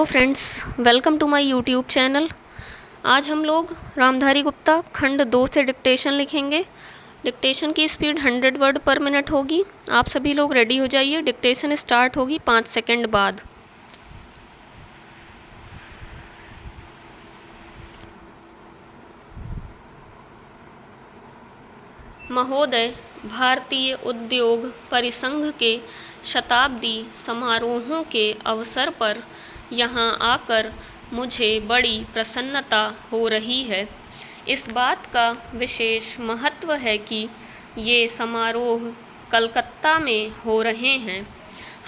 Hello friends, welcome to my YouTube channel. आज हम लोग रामधारी गुप्ता खंड 2 से डिक्टेशन लिखेंगे। डिक्टेशन की स्पीड 100 वर्ड पर मिनट होगी। आप सभी लोग रेडी हो जाइए, डिक्टेशन स्टार्ट होगी 5 सेकंड बाद। महोदय, भारतीय उद्योग परिसंघ के शताब्दी समारोहों के अवसर पर यहाँ आकर मुझे बड़ी प्रसन्नता हो रही है। इस बात का विशेष महत्व है कि ये समारोह कलकत्ता में हो रहे हैं।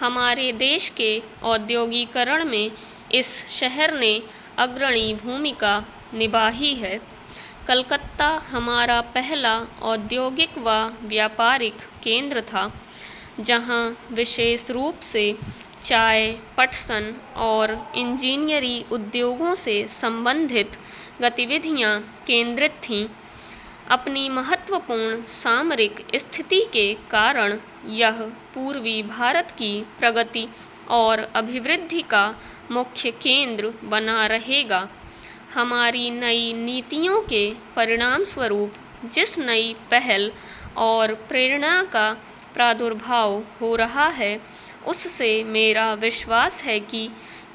हमारे देश के औद्योगीकरण में इस शहर ने अग्रणी भूमिका निभाई है। कलकत्ता हमारा पहला औद्योगिक व व्यापारिक केंद्र था, जहाँ विशेष रूप से चाय, पटसन और इंजीनियरी उद्योगों से संबंधित गतिविधियाँ केंद्रित थीं। अपनी महत्वपूर्ण सामरिक स्थिति के कारण यह पूर्वी भारत की प्रगति और अभिवृद्धि का मुख्य केंद्र बना रहेगा। हमारी नई नीतियों के परिणाम स्वरूप जिस नई पहल और प्रेरणा का प्रादुर्भाव हो रहा है, उससे मेरा विश्वास है कि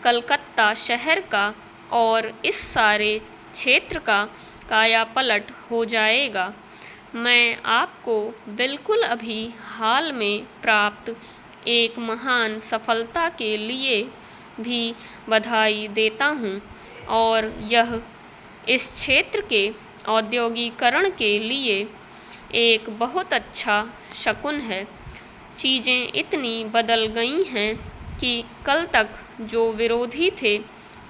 कलकत्ता शहर का और इस सारे क्षेत्र का कायापलट हो जाएगा। मैं आपको बिल्कुल अभी हाल में प्राप्त एक महान सफलता के लिए भी बधाई देता हूँ, और यह इस क्षेत्र के औद्योगीकरण के लिए एक बहुत अच्छा शकुन है। चीज़ें इतनी बदल गई हैं कि कल तक जो विरोधी थे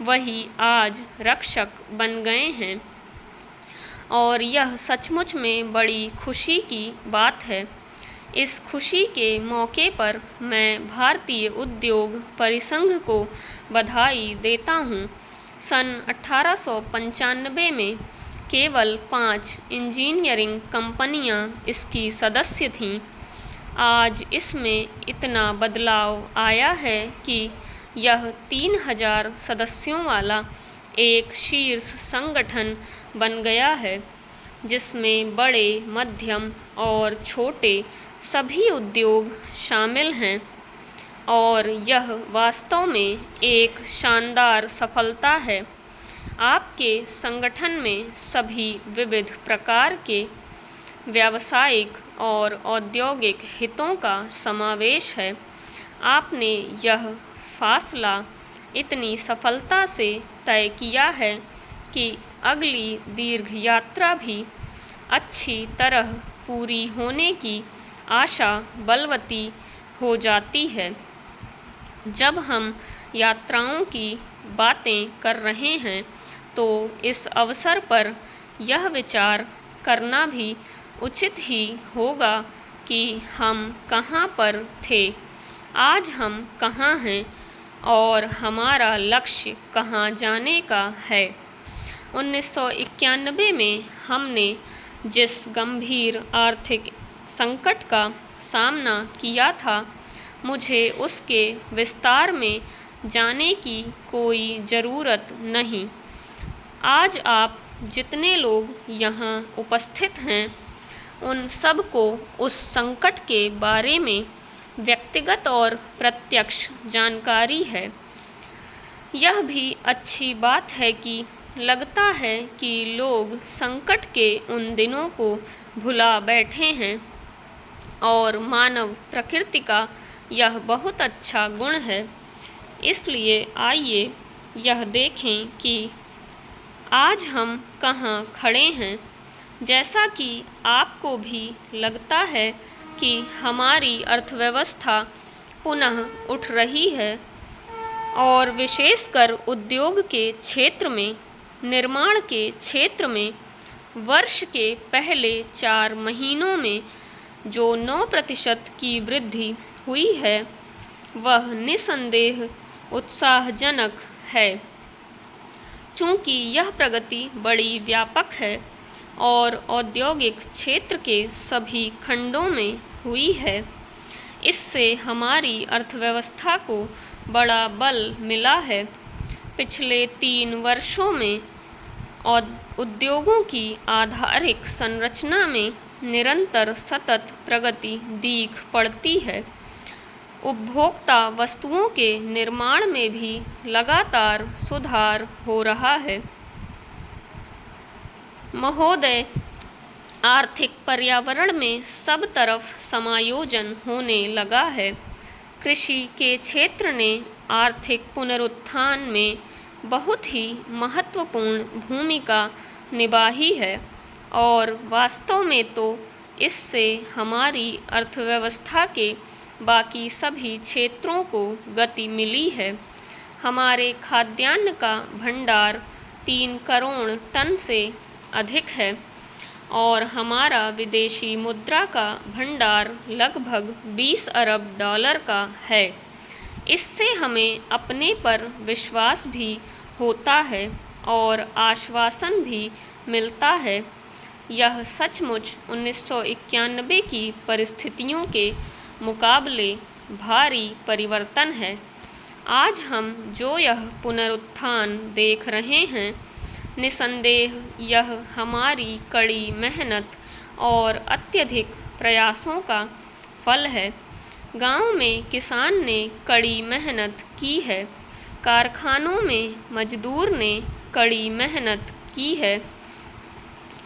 वही आज रक्षक बन गए हैं, और यह सचमुच में बड़ी खुशी की बात है। इस खुशी के मौके पर मैं भारतीय उद्योग परिसंघ को बधाई देता हूँ। सन 1895 में केवल 5 इंजीनियरिंग कंपनियाँ इसकी सदस्य थीं। आज इसमें इतना बदलाव आया है कि यह 3000 सदस्यों वाला एक शीर्ष संगठन बन गया है, जिसमें बड़े, मध्यम और छोटे सभी उद्योग शामिल हैं, और यह वास्तव में एक शानदार सफलता है। आपके संगठन में सभी विविध प्रकार के व्यावसायिक और औद्योगिक हितों का समावेश है। आपने यह फासला इतनी सफलता से तय किया है कि अगली दीर्घ यात्रा भी अच्छी तरह पूरी होने की आशा बलवती हो जाती है। जब हम यात्राओं की बातें कर रहे हैं, तो इस अवसर पर यह विचार करना भी उचित ही होगा कि हम कहाँ पर थे, आज हम कहाँ हैं और हमारा लक्ष्य कहाँ जाने का है। 1991 में हमने जिस गंभीर आर्थिक संकट का सामना किया था, मुझे उसके विस्तार में जाने की कोई ज़रूरत नहीं। आज आप जितने लोग यहाँ उपस्थित हैं, उन सब को उस संकट के बारे में व्यक्तिगत और प्रत्यक्ष जानकारी है। यह भी अच्छी बात है कि लगता है कि लोग संकट के उन दिनों को भुला बैठे हैं, और मानव प्रकृति का यह बहुत अच्छा गुण है। इसलिए आइए यह देखें कि आज हम कहाँ खड़े हैं। जैसा कि आपको भी लगता है कि हमारी अर्थव्यवस्था पुनः उठ रही है, और विशेषकर उद्योग के क्षेत्र में, निर्माण के क्षेत्र में वर्ष के पहले 4 महीनों में जो 9% की वृद्धि हुई है, वह निसंदेह उत्साहजनक है। चूँकि यह प्रगति बड़ी व्यापक है और औद्योगिक क्षेत्र के सभी खंडों में हुई है, इससे हमारी अर्थव्यवस्था को बड़ा बल मिला है। पिछले 3 वर्षों में उद्योगों की आधारिक संरचना में निरंतर सतत प्रगति दिख पड़ती है। उपभोक्ता वस्तुओं के निर्माण में भी लगातार सुधार हो रहा है। महोदय, आर्थिक पर्यावरण में सब तरफ समायोजन होने लगा है। कृषि के क्षेत्र ने आर्थिक पुनरुत्थान में बहुत ही महत्वपूर्ण भूमिका निभाई है और वास्तव में तो इससे हमारी अर्थव्यवस्था के बाकी सभी क्षेत्रों को गति मिली है। हमारे खाद्यान्न का भंडार 3 करोड़ टन से अधिक है और हमारा विदेशी मुद्रा का भंडार लगभग 20 अरब डॉलर का है। इससे हमें अपने पर विश्वास भी होता है और आश्वासन भी मिलता है। यह सचमुच 1991 की परिस्थितियों के मुकाबले भारी परिवर्तन है। आज हम जो यह पुनरुत्थान देख रहे हैं, निसंदेह यह हमारी कड़ी मेहनत और अत्यधिक प्रयासों का फल है। गांव में किसान ने कड़ी मेहनत की है, कारखानों में मजदूर ने कड़ी मेहनत की है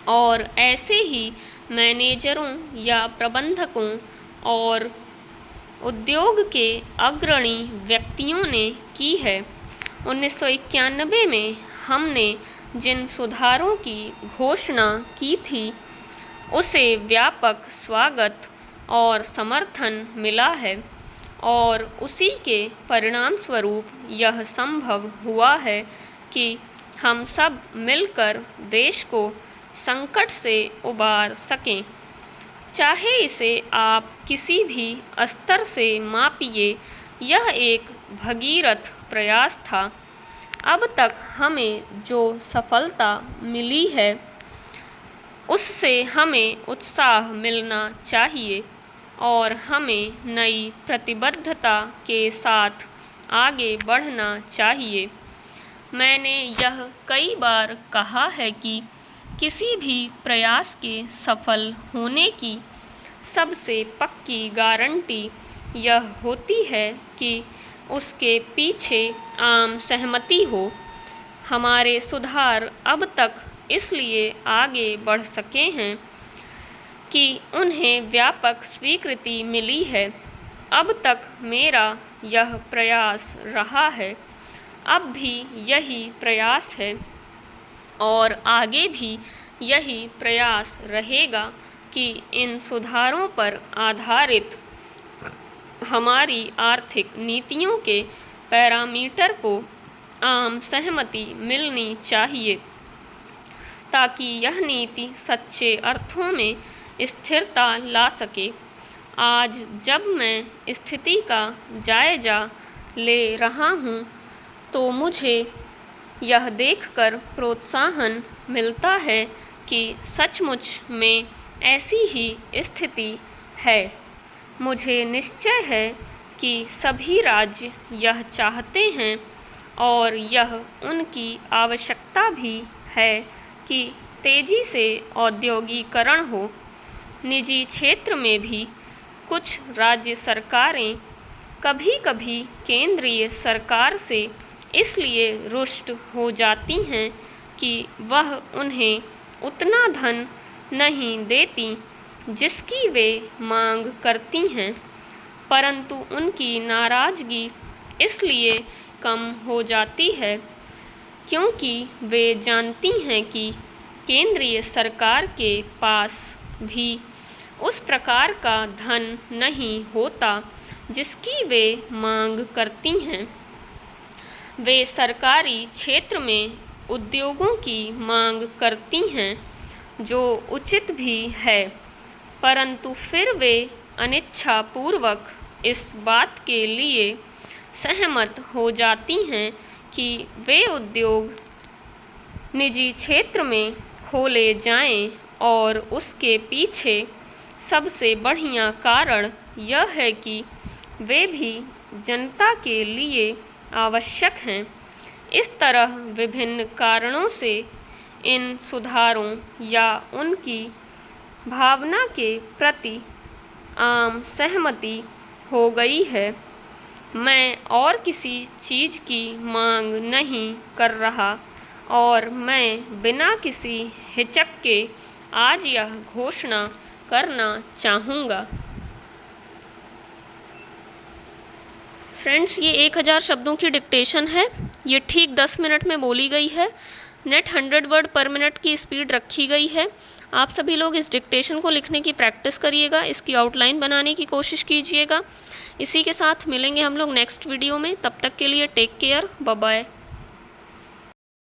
और ऐसे ही मैनेजरों या प्रबंधकों और उद्योग के अग्रणी व्यक्तियों ने की है। 1991 में हमने जिन सुधारों की घोषणा की थी, उसे व्यापक स्वागत और समर्थन मिला है और उसी के परिणामस्वरूप यह संभव हुआ है कि हम सब मिलकर देश को संकट से उबार सकें। चाहे इसे आप किसी भी स्तर से मापिए, यह एक भगीरथ प्रयास था। अब तक हमें जो सफलता मिली है, उससे हमें उत्साह मिलना चाहिए और हमें नई प्रतिबद्धता के साथ आगे बढ़ना चाहिए। मैंने यह कई बार कहा है कि किसी भी प्रयास के सफल होने की सबसे पक्की गारंटी यह होती है कि उसके पीछे आम सहमति हो। हमारे सुधार अब तक इसलिए आगे बढ़ सके हैं कि उन्हें व्यापक स्वीकृति मिली है। अब तक मेरा यह प्रयास रहा है, अब भी यही प्रयास है और आगे भी यही प्रयास रहेगा कि इन सुधारों पर आधारित हमारी आर्थिक नीतियों के पैरामीटर को आम सहमति मिलनी चाहिए, ताकि यह नीति सच्चे अर्थों में स्थिरता ला सके। आज जब मैं स्थिति का जायजा ले रहा हूँ, तो मुझे यह देखकर प्रोत्साहन मिलता है कि सचमुच में ऐसी ही स्थिति है। मुझे निश्चय है कि सभी राज्य यह चाहते हैं और यह उनकी आवश्यकता भी है कि तेजी से औद्योगीकरण हो। निजी क्षेत्र में भी कुछ राज्य सरकारें कभी कभी केंद्रीय सरकार से इसलिए रुष्ट हो जाती हैं कि वह उन्हें उतना धन नहीं देती जिसकी वे मांग करती हैं, परंतु उनकी नाराज़गी इसलिए कम हो जाती है क्योंकि वे जानती हैं कि केंद्रीय सरकार के पास भी उस प्रकार का धन नहीं होता जिसकी वे मांग करती हैं। वे सरकारी क्षेत्र में उद्योगों की मांग करती हैं, जो उचित भी है, परंतु फिर वे अनिच्छापूर्वक इस बात के लिए सहमत हो जाती हैं कि वे उद्योग निजी क्षेत्र में खोले जाएं और उसके पीछे सबसे बढ़िया कारण यह है कि वे भी जनता के लिए आवश्यक हैं। इस तरह विभिन्न कारणों से इन सुधारों या उनकी भावना के प्रति आम सहमति हो गई है। मैं और किसी चीज़ की मांग नहीं कर रहा और मैं बिना किसी हिचक के आज यह घोषणा करना चाहूँगा। फ्रेंड्स, ये 1000 शब्दों की डिक्टेशन है। ये ठीक 10 मिनट में बोली गई है। नेट 100 वर्ड पर मिनट की स्पीड रखी गई है। आप सभी लोग इस डिक्टेशन को लिखने की प्रैक्टिस करिएगा, इसकी आउटलाइन बनाने की कोशिश कीजिएगा। इसी के साथ मिलेंगे हम लोग नेक्स्ट वीडियो में। तब तक के लिए टेक केयर, बाय बाय।